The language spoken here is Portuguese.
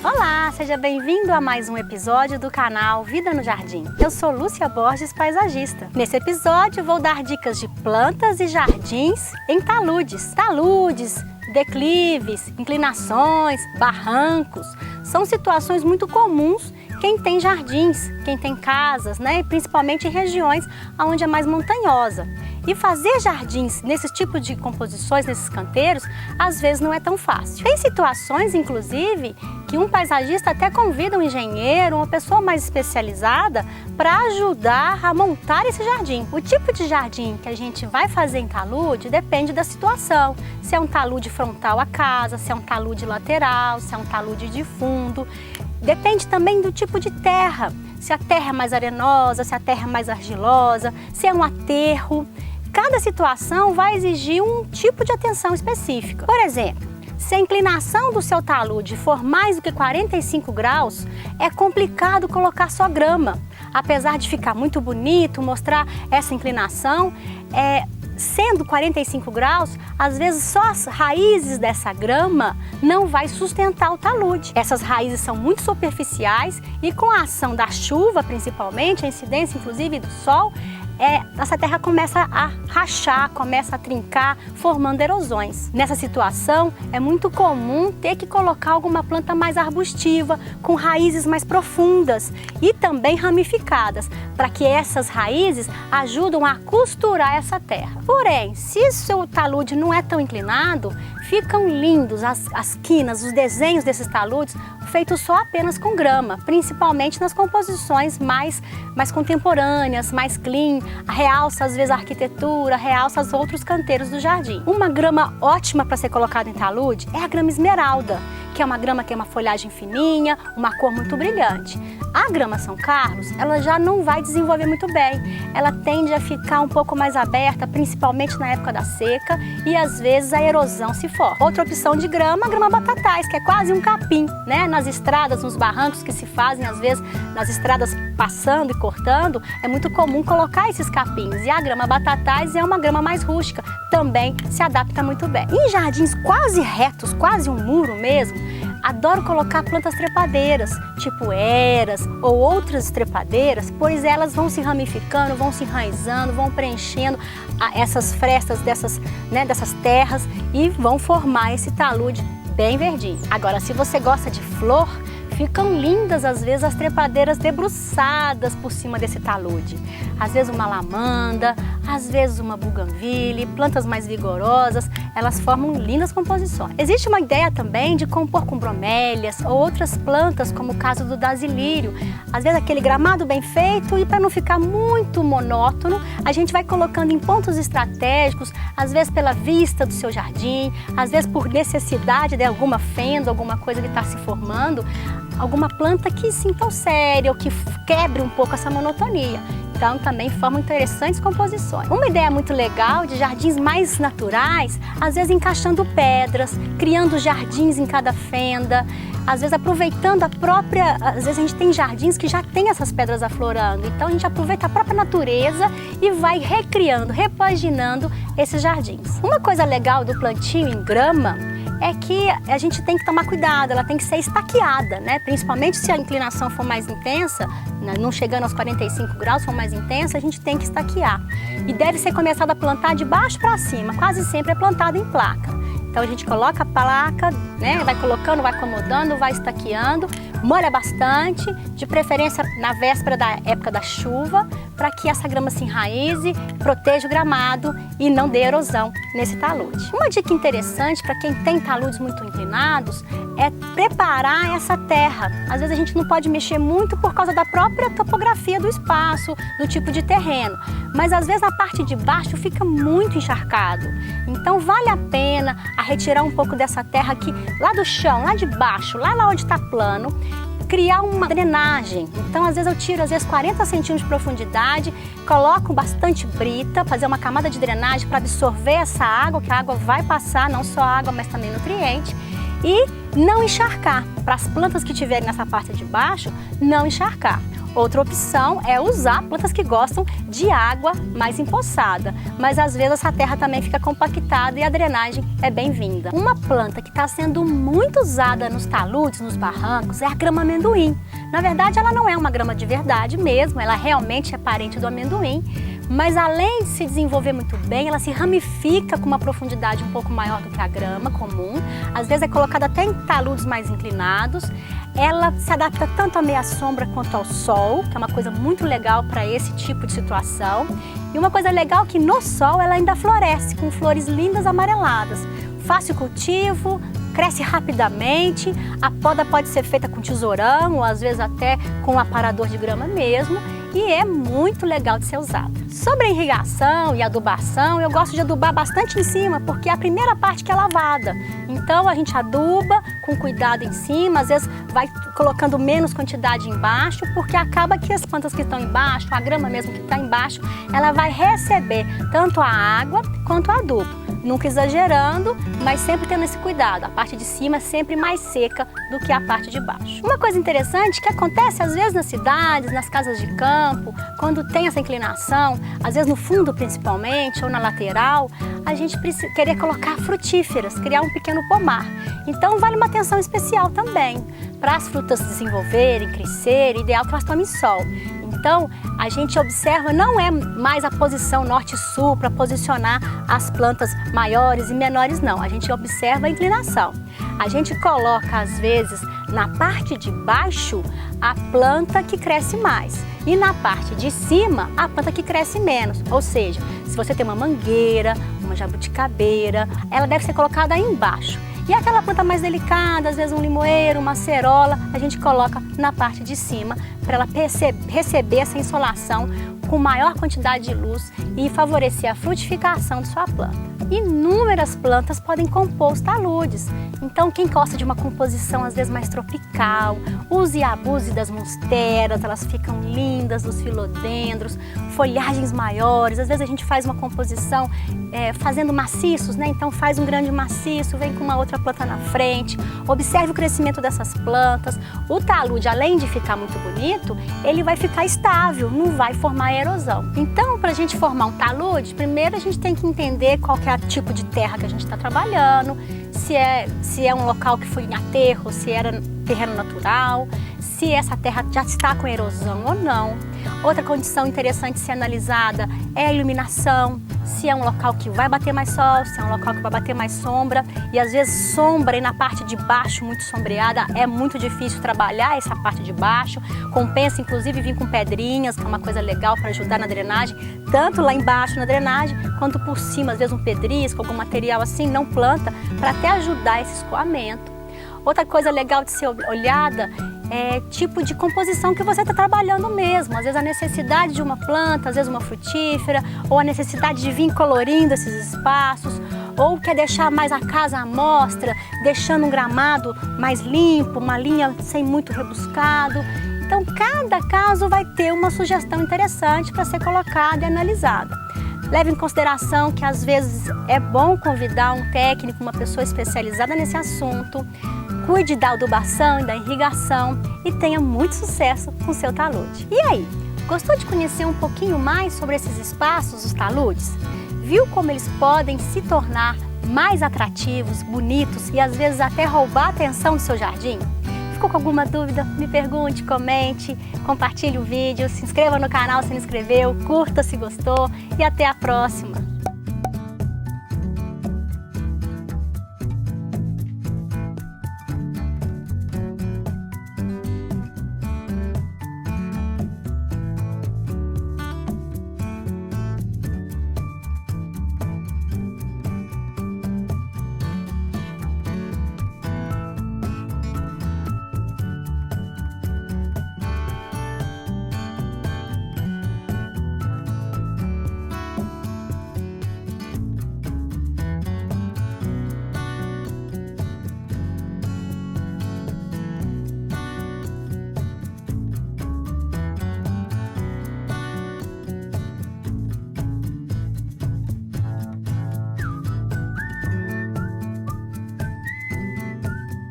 Olá, seja bem-vindo a mais um episódio do canal Vida no Jardim. Eu sou Lúcia Borges, paisagista. Nesse episódio vou dar dicas de plantas e jardins em taludes. Taludes, declives, inclinações, barrancos, são situações muito comuns quem tem jardins, quem tem casas, né? Principalmente em regiões onde é mais montanhosa. E fazer jardins nesse tipo de composições, nesses canteiros, às vezes não é tão fácil. Tem situações, inclusive, que um paisagista até convida um engenheiro, uma pessoa mais especializada, para ajudar a montar esse jardim. O tipo de jardim que a gente vai fazer em talude depende da situação. Se é um talude frontal à casa, se é um talude lateral, se é um talude de fundo. Depende também do tipo de terra. Se a terra é mais arenosa, se a terra é mais argilosa, se é um aterro. Cada situação vai exigir um tipo de atenção específica. Por exemplo, se a inclinação do seu talude for mais do que 45 graus, é complicado colocar só grama. Apesar de ficar muito bonito, mostrar essa inclinação, sendo 45 graus, às vezes só as raízes dessa grama não vai sustentar o talude. Essas raízes são muito superficiais e com a ação da chuva, principalmente, a incidência inclusive do sol, essa terra começa a rachar, começa a trincar, formando erosões. Nessa situação, é muito comum ter que colocar alguma planta mais arbustiva, com raízes mais profundas e também ramificadas, para que essas raízes ajudem a costurar essa terra. Porém, se o seu talude não é tão inclinado, ficam lindos as quinas, os desenhos desses taludes feitos só apenas com grama, principalmente nas composições mais contemporâneas, mais clean, realça às vezes a arquitetura, realça os outros canteiros do jardim. Uma grama ótima para ser colocada em talude é a grama esmeralda, que é uma grama que tem uma folhagem fininha, uma cor muito brilhante. A grama São Carlos, ela já não vai desenvolver muito bem. Ela tende a ficar um pouco mais aberta, principalmente na época da seca, e às vezes a erosão se forma. Outra opção de grama, a grama batatais, que é quase um capim, né? Nas estradas, nos barrancos que se fazem, às vezes, nas estradas passando e cortando, é muito comum colocar esses capins. E a grama batatais é uma grama mais rústica, também se adapta muito bem. Em jardins quase retos, quase um muro mesmo, adoro colocar plantas trepadeiras, tipo eras ou outras trepadeiras, pois elas vão se ramificando, vão se enraizando, vão preenchendo essas frestas dessas terras e vão formar esse talude bem verdinho. Agora, se você gosta de flor, ficam lindas às vezes as trepadeiras debruçadas por cima desse talude. Às vezes uma lamanda, às vezes uma buganvília, plantas mais vigorosas, elas formam lindas composições. Existe uma ideia também de compor com bromélias ou outras plantas, como o caso do dasilírio. Às vezes aquele gramado bem feito e para não ficar muito monótono, a gente vai colocando em pontos estratégicos, às vezes pela vista do seu jardim, às vezes por necessidade de alguma fenda, alguma coisa que está se formando, alguma planta que sinta séria ou que quebre um pouco essa monotonia. Então também formam interessantes composições. Uma ideia muito legal de jardins mais naturais, às vezes encaixando pedras, criando jardins em cada fenda, às vezes aproveitando às vezes a gente tem jardins que já tem essas pedras aflorando, então a gente aproveita a própria natureza e vai recriando, repaginando esses jardins. Uma coisa legal do plantio em grama é que a gente tem que tomar cuidado, ela tem que ser estaqueada, né? Principalmente se a inclinação for mais intensa, não chegando aos 45 graus, for mais intensa, a gente tem que estaquear. E deve ser começada a plantar de baixo para cima, quase sempre é plantada em placa. Então a gente coloca a placa, né? Vai colocando, vai acomodando, vai estaqueando, molha bastante, de preferência na véspera da época da chuva, para que essa grama se enraize, proteja o gramado e não dê erosão nesse talude. Uma dica interessante para quem tem taludes muito inclinados é preparar essa terra. Às vezes a gente não pode mexer muito por causa da própria topografia do espaço, do tipo de terreno, mas às vezes na parte de baixo fica muito encharcado. Então vale a pena retirar um pouco dessa terra aqui, lá do chão, lá de baixo, lá onde está plano, criar uma drenagem. Então às vezes eu tiro 40 centímetros de profundidade, coloco bastante brita, fazer uma camada de drenagem para absorver essa água, que a água vai passar, não só água, mas também nutriente, e não encharcar, para as plantas que estiverem nessa parte de baixo, não encharcar. Outra opção é usar plantas que gostam de água mais empoçada, mas às vezes essa terra também fica compactada e a drenagem é bem-vinda. Uma planta que está sendo muito usada nos taludes, nos barrancos, é a grama amendoim. Na verdade, ela não é uma grama de verdade mesmo, ela realmente é parente do amendoim, mas além de se desenvolver muito bem, ela se ramifica com uma profundidade um pouco maior do que a grama comum, às vezes é colocada até em taludes mais inclinados. Ela se adapta tanto à meia sombra quanto ao sol, que é uma coisa muito legal para esse tipo de situação. E uma coisa legal é que no sol ela ainda floresce com flores lindas amareladas. Fácil cultivo, cresce rapidamente, a poda pode ser feita com tesourão ou às vezes até com um aparador de grama mesmo, e é muito legal de ser usada. Sobre a irrigação e adubação, eu gosto de adubar bastante em cima, porque é a primeira parte que é lavada. Então a gente aduba com cuidado em cima, às vezes vai colocando menos quantidade embaixo, porque acaba que as plantas que estão embaixo, a grama mesmo que está embaixo, ela vai receber tanto a água quanto o adubo. Nunca exagerando, mas sempre tendo esse cuidado. A parte de cima é sempre mais seca do que a parte de baixo. Uma coisa interessante que acontece às vezes nas cidades, nas casas de campo, quando tem essa inclinação, às vezes no fundo principalmente ou na lateral, a gente precisa querer colocar frutíferas, criar um pequeno pomar. Então vale uma atenção especial também. Para as frutas desenvolverem, crescerem, ideal que elas tomem sol. Então, a gente observa, não é mais a posição norte-sul para posicionar as plantas maiores e menores, não. A gente observa a inclinação. A gente coloca, às vezes, na parte de baixo, a planta que cresce mais. E na parte de cima, a planta que cresce menos. Ou seja, se você tem uma mangueira, uma jabuticabeira, ela deve ser colocada aí embaixo. E aquela planta mais delicada, às vezes um limoeiro, uma acerola, a gente coloca na parte de cima para ela receber essa insolação com maior quantidade de luz e favorecer a frutificação de sua planta. Inúmeras plantas podem compor os taludes. Então, quem gosta de uma composição às vezes mais tropical, use e abuse das monsteras, elas ficam lindas, dos filodendros, folhagens maiores. Às vezes a gente faz uma composição fazendo maciços, né? Então faz um grande maciço, vem com uma outra planta na frente. Observe o crescimento dessas plantas. O talude, além de ficar muito bonito, ele vai ficar estável, não vai formar erosão. Então, para a gente formar um talude, primeiro a gente tem que entender qual que é o tipo de terra que a gente está trabalhando, se é um local que foi em aterro, se era terreno natural, se essa terra já está com erosão ou não. Outra condição interessante de ser analisada é a iluminação, se é um local que vai bater mais sol, se é um local que vai bater mais sombra. E às vezes sombra e na parte de baixo muito sombreada é muito difícil trabalhar essa parte de baixo. Compensa inclusive vir com pedrinhas, que é uma coisa legal para ajudar na drenagem, tanto lá embaixo na drenagem, quanto por cima, às vezes um pedrisco, algum material assim, não planta, para até ajudar esse escoamento. Outra coisa legal de ser olhada é tipo de composição que você está trabalhando mesmo. Às vezes a necessidade de uma planta, às vezes uma frutífera, ou a necessidade de vir colorindo esses espaços, ou quer deixar mais a casa à mostra, deixando um gramado mais limpo, uma linha sem muito rebuscado. Então cada caso vai ter uma sugestão interessante para ser colocada e analisada. Leve em consideração que às vezes é bom convidar um técnico, uma pessoa especializada nesse assunto. Cuide da adubação e da irrigação e tenha muito sucesso com o seu talude. E aí, gostou de conhecer um pouquinho mais sobre esses espaços, os taludes? Viu como eles podem se tornar mais atrativos, bonitos e às vezes até roubar a atenção do seu jardim? Ficou com alguma dúvida? Me pergunte, comente, compartilhe o vídeo, se inscreva no canal se não inscreveu, curta se gostou e até a próxima!